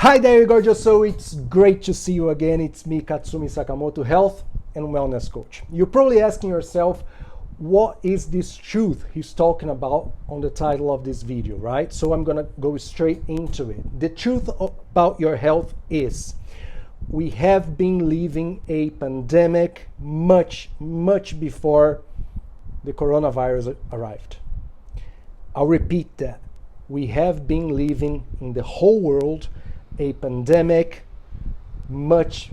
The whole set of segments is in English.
Hi there, gorgeous soul. It's great to see you again. It's me, Katsumi Sakamoto, health and wellness coach. You're probably asking yourself, what is this truth he's talking about on the title of this video, right? So I'm gonna go straight into it. The truth about your health is we have been living a pandemic much before the coronavirus arrived. I'll repeat that. We have been living in the whole world a pandemic much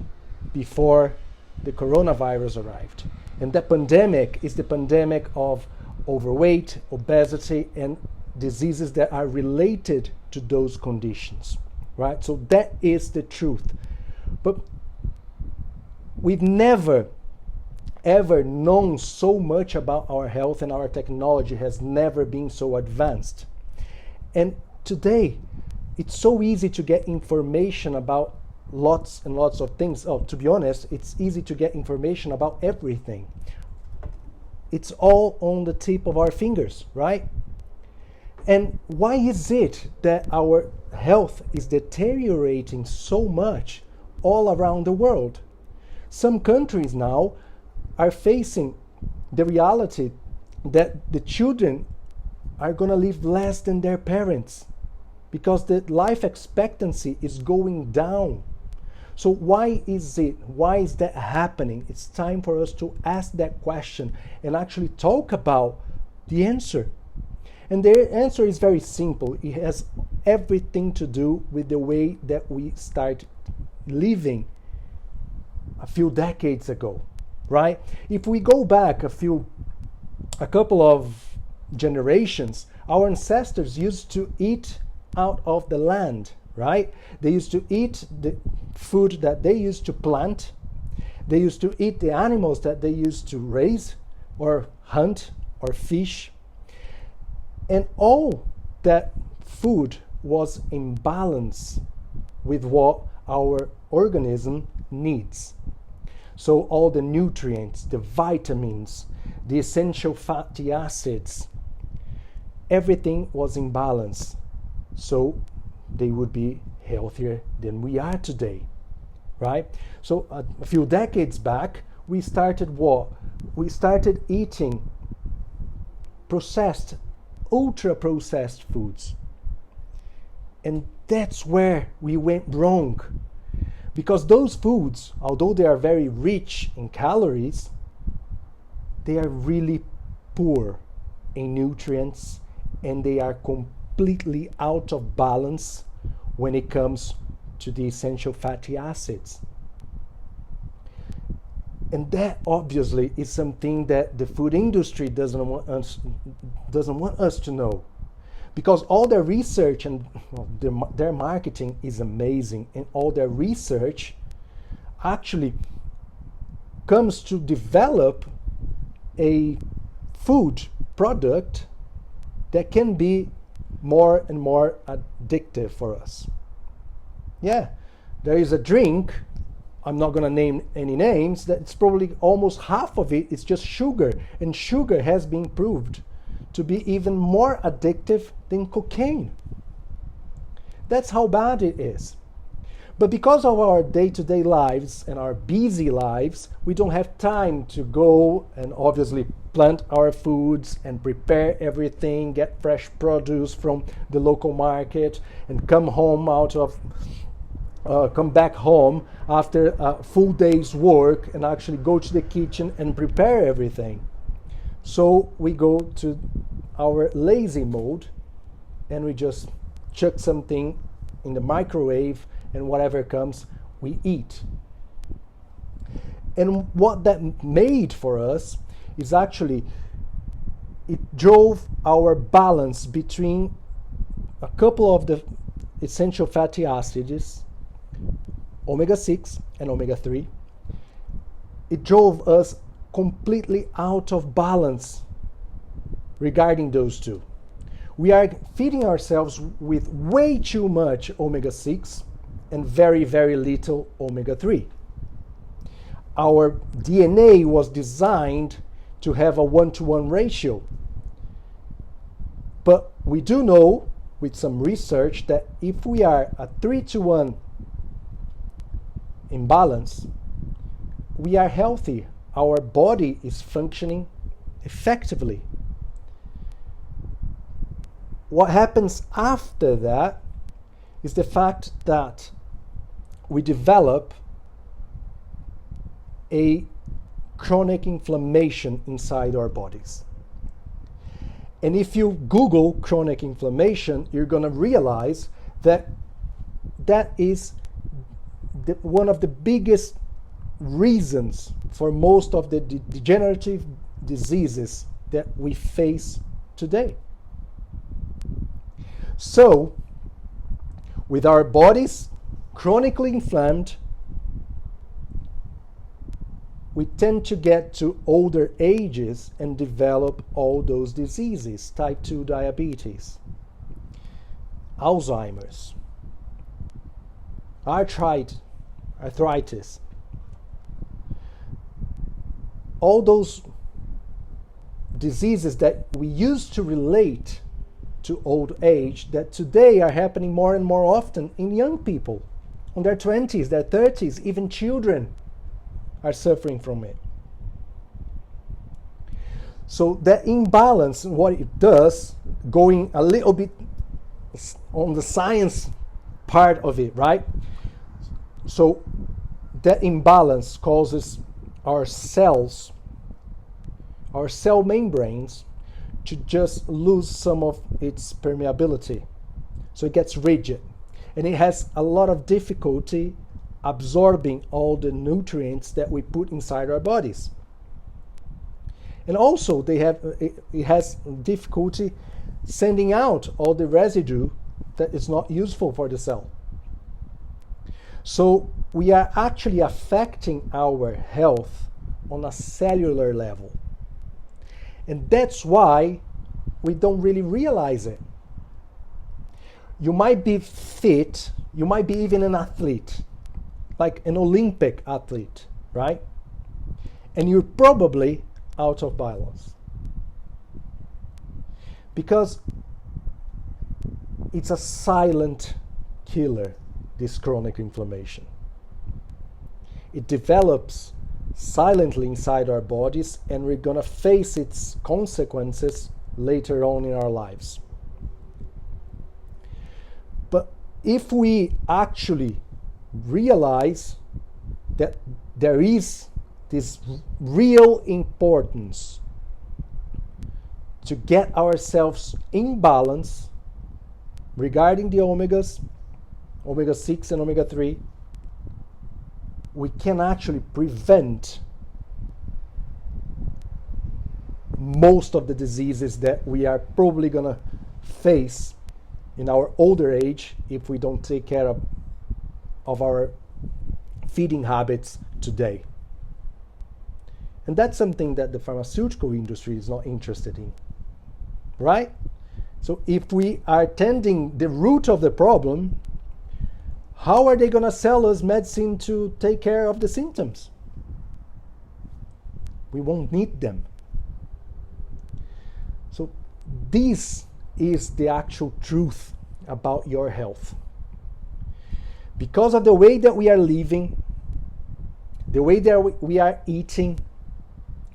before the coronavirus arrived. And that pandemic is the pandemic of overweight, obesity, and diseases that are related to those conditions, right? So that is the truth. But we've never, ever known so much about our health, and our technology has never been so advanced. And today, it's so easy to get information about lots and lots of things. Oh, to be honest, it's easy to get information about everything. It's all on the tip of our fingers, right? And why is it that our health is deteriorating so much all around the world? Some countries now are facing the reality that the children are going to live less than their parents, because the life expectancy is going down. So why is it? Why is that happening? It's time for us to ask that question and actually talk about the answer. And the answer is very simple. It has everything to do with the way that we start living a few decades ago, right? If we go back a couple of generations, our ancestors used to eat out of the land, right? They used to eat the food that they used to plant. They used to eat the animals that they used to raise or hunt or fish. And all that food was in balance with what our organism needs. So all the nutrients, the vitamins, the essential fatty acids, everything was in balance. So they would be healthier than we are today, right? So a few decades back, we started what? We started eating processed, ultra-processed foods. And that's where we went wrong. Because those foods, although they are very rich in calories, they are really poor in nutrients, and they are completely out of balance when it comes to the essential fatty acids. And that obviously is something that the food industry doesn't want us to know, because all their research and their marketing is amazing, and all their research actually comes to develop a food product that can be more and more addictive for us. Yeah, there is a drink, I'm not going to name any names, that's probably almost half of it is just sugar, and sugar has been proved to be even more addictive than cocaine. That's how bad it is. But because of our day-to-day lives and our busy lives, we don't have time to go and obviously plant our foods and prepare everything, get fresh produce from the local market, and come back home after a full day's work and actually go to the kitchen and prepare everything. So we go to our lazy mode and we just chuck something in the microwave, and whatever comes, we eat. And what that made for us is actually, it drove our balance between a couple of the essential fatty acids, omega-6 and omega-3. It drove us completely out of balance regarding those two. We are feeding ourselves with way too much omega-6 and very little omega-3. Our DNA was designed to have a 1-to-1 ratio. But we do know with some research that if we are a 3-to-1 imbalance, we are healthy. Our body is functioning effectively. What happens after that is the fact that we develop a chronic inflammation inside our bodies. And if you Google chronic inflammation, you're going to realize that that is one of the biggest reasons for most of the degenerative diseases that we face today. So, with our bodies chronically inflamed, we tend to get to older ages and develop all those diseases: type 2 diabetes, Alzheimer's, arthritis, all those diseases that we used to relate to old age that today are happening more and more often in young people, in their 20s, their 30s, even children are suffering from it. So that imbalance, what it does, going a little bit on the science part of it, right? So that imbalance causes our cells, our cell membranes, to just lose some of its permeability. So it gets rigid, and it has a lot of difficulty absorbing all the nutrients that we put inside our bodies. And also it has difficulty sending out all the residue that is not useful for the cell. So we are actually affecting our health on a cellular level. And that's why we don't really realize it. You might be fit, you might be even an athlete, like an Olympic athlete, right? And you're probably out of balance. Because it's a silent killer, this chronic inflammation. It develops silently inside our bodies, and we're going to face its consequences later on in our lives. But if we actually realize that there is this real importance to get ourselves in balance regarding the omegas, omega 6 and omega 3, we can actually prevent most of the diseases that we are probably going to face in our older age if we don't take care of our feeding habits today. And that's something that the pharmaceutical industry is not interested in, right? So if we are tending the root of the problem, how are they going to sell us medicine to take care of the symptoms? We won't need them. So this is the actual truth about your health. Because of the way that we are living, the way that we are eating,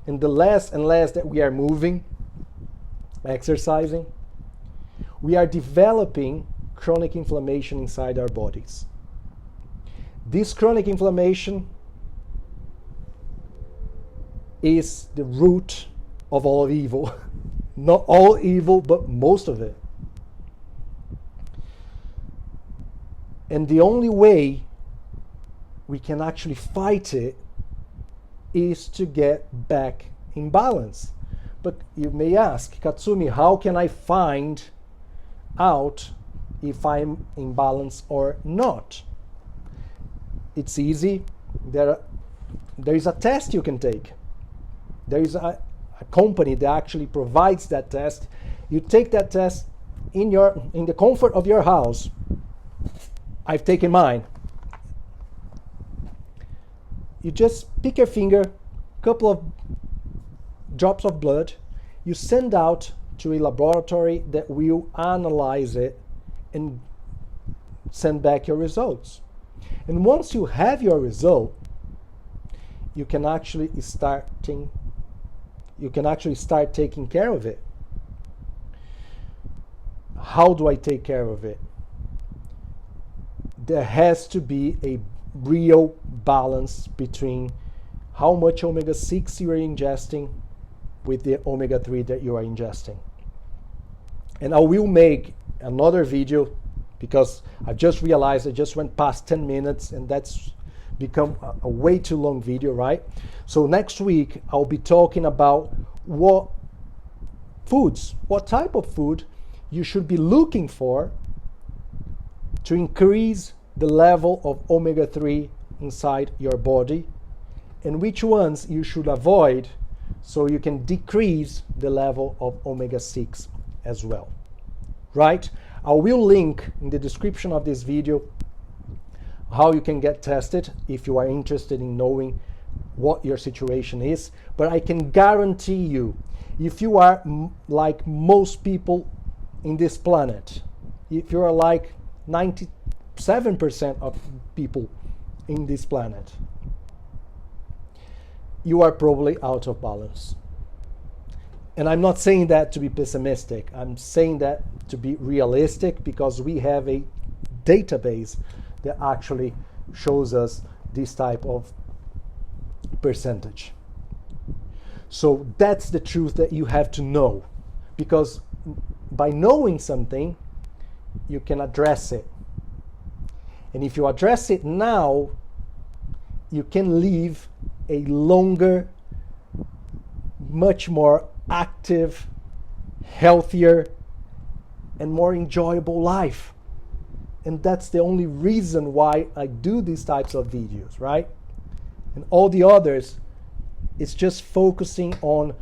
and the less and less that we are moving, exercising, we are developing chronic inflammation inside our bodies. This chronic inflammation is the root of all evil. Not all evil, but most of it. And the only way we can actually fight it is to get back in balance. But you may ask, Katsumi, how can I find out if I'm in balance or not? It's easy. There is a test you can take. There is a company that actually provides that test. You take that test in the comfort of your house. I've taken mine. You just pick your finger, a couple of drops of blood, you send out to a laboratory that will analyze it and send back your results. And once you have your result, you can actually start taking care of it. How do I take care of it? There has to be a real balance between how much omega-6 you are ingesting with the omega-3 that you are ingesting. And I will make another video, because I just realized I just went past 10 minutes and that's become a way too long video, right? So next week I'll be talking about what type of food you should be looking for to increase the level of omega-3 inside your body, and which ones you should avoid so you can decrease the level of omega-6 as well, right? I will link in the description of this video how you can get tested if you are interested in knowing what your situation is. But I can guarantee you, if you are like most people in this planet, if you are like 97% of people in this planet, you are probably out of balance. And I'm not saying that to be pessimistic. I'm saying that to be realistic, because we have a database that actually shows us this type of percentage. So that's the truth that you have to know, because by knowing something, you can address it. And if you address it now, you can live a longer, much more active, healthier, and more enjoyable life. And that's the only reason why I do these types of videos, right? And all the others, it's just focusing on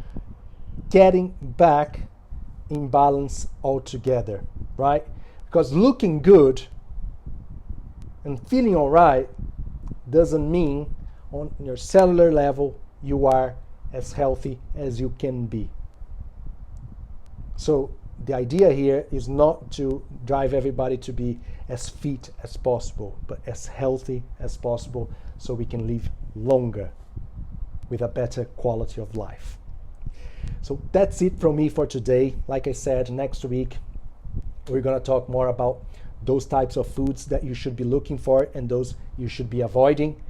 getting back in balance altogether, right? Because looking good and feeling all right doesn't mean on your cellular level you are as healthy as you can be. So the idea here is not to drive everybody to be as fit as possible, but as healthy as possible, so we can live longer with a better quality of life. So that's it from me for today. Like I said, next week we're going to talk more about those types of foods that you should be looking for and those you should be avoiding.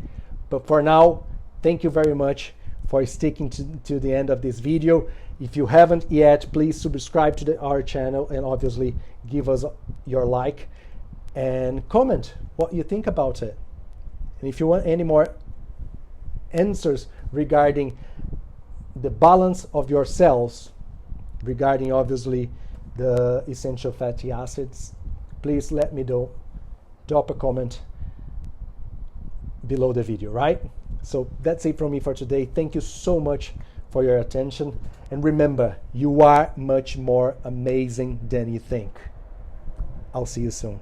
But for now, thank you very much for sticking to the end of this video. If you haven't yet, please subscribe to our channel, and obviously give us your like and comment what you think about it. And if you want any more answers regarding the balance of your cells, regarding obviously the essential fatty acids, please let me know. Drop a comment below the video, right? So that's it from me for today. Thank you so much for your attention. And remember, you are much more amazing than you think. I'll see you soon.